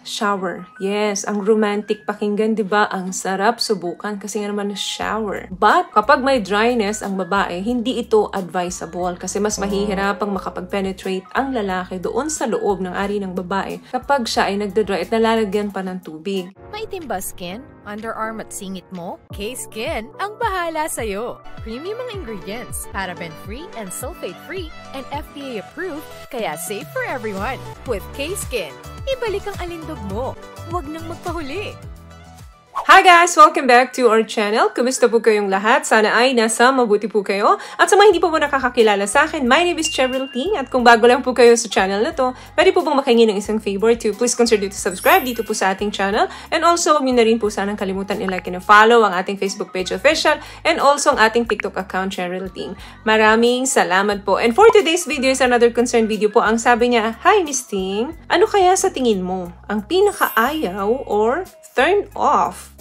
shower. Yes, ang romantic pakinggan, 'di ba? Ang sarap subukan kasi nga naman shower. But kapag may dryness ang babae, hindi ito advisable kasi mas mahihirapang makapag-penetrate ang lalaki doon sa loob ng ari ng babae kapag siya ay nagda-dry at nalalagyan pa ng tubig. Maitim ba skin, underarm at singit mo? K-Skin ang bahala sa'yo. Premium ang ingredients, paraben-free and sulfate-free, and FDA-approved, kaya safe for everyone. With K-Skin, ibalik ang alindog mo. Huwag nang magpahuli. Hi guys! Welcome back to our channel. Kumusta po kayong lahat? Sana ay nasa mabuti po kayo. At sa mga hindi po nakakakilala sa akin, my name is Cheryl Ting. At kung bago lang po kayo sa channel na to, pwede po bang makahingi ng isang favor to please consider to subscribe dito po sa ating channel. And also, huwag niyo na rin po sanang kalimutan i-like and follow ang ating Facebook page official and also ang ating TikTok account, Cheryl Ting. Maraming salamat po. And for today's video is another concern video po. Ang sabi niya, Hi Miss Ting, ano kaya sa tingin mo ang pinakaayaw or turn off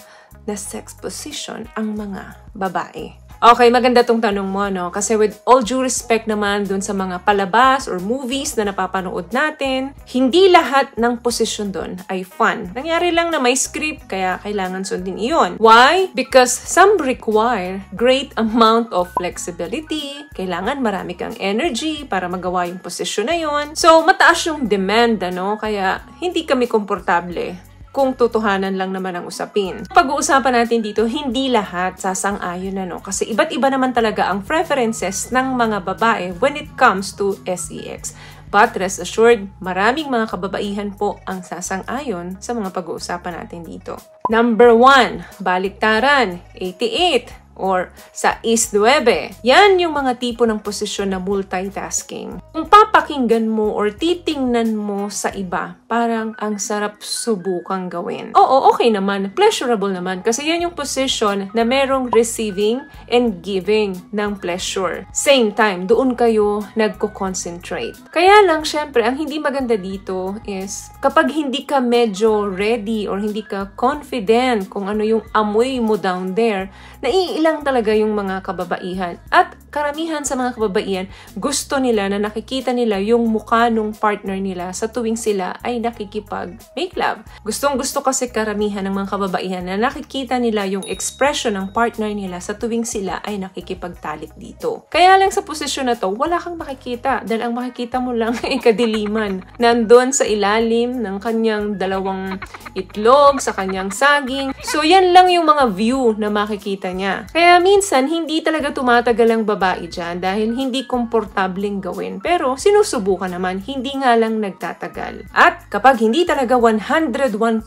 na sex position ang mga babae? Okay, maganda tong tanong mo, no? Kasi with all due respect naman dun sa mga palabas or movies na napapanood natin, hindi lahat ng posisyon dun ay fun. Nangyari lang na may script, kaya kailangan sundin iyon. Why? Because some require great amount of flexibility. Kailangan marami kang energy para magawa yung posisyon na yon. So, mataas yung demand, ano? Kaya hindi kami komportable kung tutuhanan lang naman ang usapin. Pag-uusapan natin dito, hindi lahat sasang-ayon na, no? Kasi iba't iba naman talaga ang preferences ng mga babae when it comes to SEX. But rest assured, maraming mga kababaihan po ang sasang-ayon sa mga pag-uusapan natin dito. Number 1, baliktaran, 88. Or sa is-9. Yan yung mga tipo ng posisyon na multitasking. Kung papakinggan mo or titingnan mo sa iba, parang ang sarap subukang gawin. Oo, okay naman. Pleasurable naman. Kasi yan yung position na merong receiving and giving ng pleasure. Same time, doon kayo nagko-concentrate. Kaya lang, syempre, ang hindi maganda dito is kapag hindi ka medyo ready or hindi ka confident kung ano yung amoy mo down there, naiilang talaga yung mga kababaihan. At karamihan sa mga kababaihan, gusto nila na nakikita nila yung mukha ng partner nila sa tuwing sila ay nakikipag-make love. Gustong-gusto kasi karamihan ng mga kababaihan na nakikita nila yung expression ng partner nila sa tuwing sila ay nakikipagtalik dito. Kaya lang sa posisyon na to, wala kang makikita dahil ang makikita mo lang ay kadiliman. Nandun sa ilalim ng kanyang dalawang itlog, sa kanyang saging. So yan lang yung mga view na makikita niya. Kaya minsan, hindi talaga tumatagal ang babae dyan dahil hindi komportableng gawin. Pero sinusubukan naman, hindi nga lang nagtatagal. At kapag hindi talaga 101%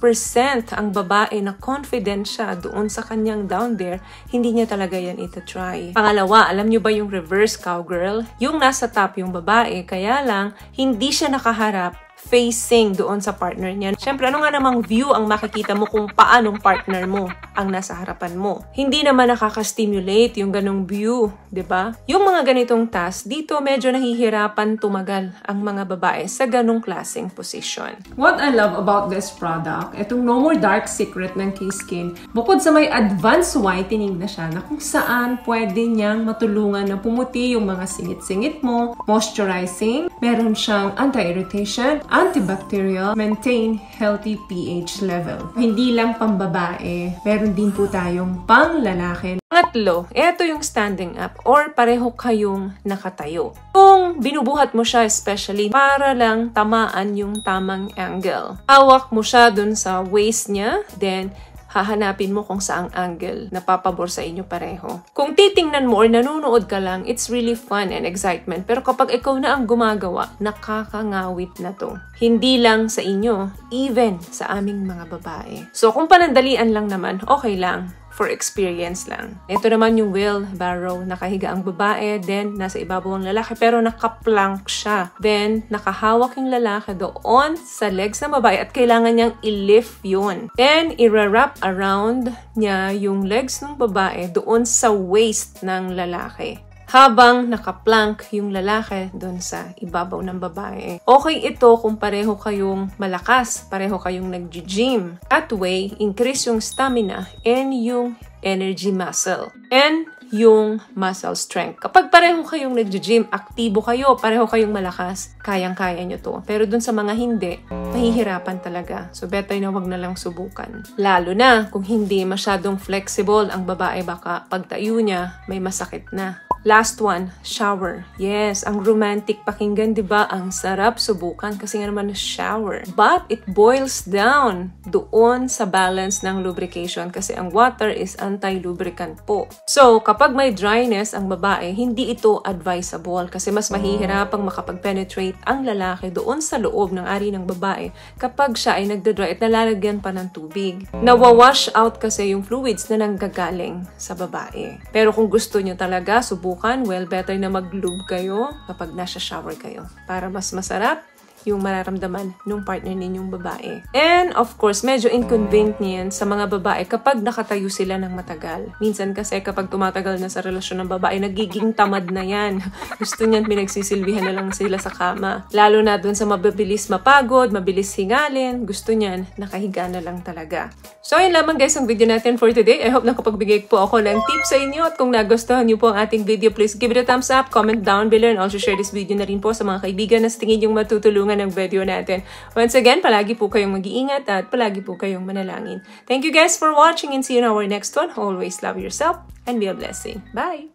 ang babae na confident siya doon sa kanyang down there, hindi niya talaga yan ito-try. Pangalawa, alam nyo ba yung reverse cowgirl? Yung nasa top yung babae, kaya lang hindi siya nakaharap facing doon sa partner niya. Siyempre, ano nga namang view ang makikita mo kung paanong partner mo ang nasa harapan mo? Hindi naman nakaka-stimulate yung ganong view, 'di ba? Yung mga ganitong task, dito medyo nahihirapan tumagal ang mga babae sa ganong klaseng position. What I love about this product, itong No More Dark Secret ng K-Skin, bukod sa may advanced whitening na siya na kung saan pwede niyang matulungan na pumuti yung mga singit-singit mo, moisturizing, meron siyang anti-irritation, antibacterial, maintain healthy pH level. Hindi lang pambabae, meron din po tayong pang-lalaki. Pangatlo, ito yung standing up or pareho kayong nakatayo. Kung binubuhat mo siya especially para lang tamaan yung tamang angle. Hawak mo siya dun sa waist niya, then hahanapin mo kung saang angle na papabor sa inyo pareho. Kung titingnan mo or nanonood ka lang, it's really fun and excitement. Pero kapag ikaw na ang gumagawa, nakakangawit na to. Hindi lang sa inyo, even sa aming mga babae. So kung panandalian lang naman, okay lang. For experience lang. Ito naman yung wheelbarrow. Nakahiga ang babae, then nasa ibabaw ang lalaki, pero nakaplank siya. Then, nakahawak yung lalaki doon sa legs ng babae at kailangan niyang i-lift yun. Then, i-wrap around niya yung legs ng babae doon sa waist ng lalaki. habang nakaplank yung lalaki doon sa ibabaw ng babae. Okay ito kung pareho kayong malakas, pareho kayong nag-gym. That way, increase yung stamina and yung energy muscle. And yung muscle strength. Kapag pareho kayong nag-gym, aktibo kayo, pareho kayong malakas, kayang-kaya nyo to. Pero dun sa mga hindi, mahihirapan talaga. So better na wag na lang subukan. Lalo na kung hindi masyadong flexible ang babae, baka pagtayo niya, may masakit na. Last one, shower. Yes, ang romantic pakinggan, di ba? Ang sarap subukan kasi nga naman shower. But it boils down doon sa balance ng lubrication kasi ang water is anti-lubricant po. So, kapag may dryness ang babae, hindi ito advisable kasi mas mahihirapang makapag-penetrate ang lalaki doon sa loob ng ari ng babae kapag siya ay nagda-dry at nalalagyan pa ng tubig. Nawawash out kasi yung fluids na nanggagaling sa babae. Pero kung gusto nyo talaga subukan, well, better na mag-lube kayo kapag nasa shower kayo para mas masarap yung mararamdaman ng partner ninyong babae. And of course, medyo inconvenient sa mga babae kapag nakatayo sila ng matagal. Minsan kasi kapag tumatagal na sa relasyon ng babae, nagiging tamad na yan. Gusto niyan pinagsisilbihan na lang sila sa kama. Lalo na dun sa mabilis mapagod, mabilis hingalin, gusto niyan nakahiga na lang talaga. So yun lamang guys ang video natin for today. I hope nakapagbigay po ako ng tips sa inyo at kung nagustuhan niyo po ang ating video, please give it a thumbs up, comment down below and also share this video na rin po sa mga kaibigan na sa tingin yung matutulungan ng video natin. Once again, palagi po kayong mag-iingat at palagi po kayong manalangin. Thank you guys for watching and see you in our next one. Always love yourself and be a blessing. Bye!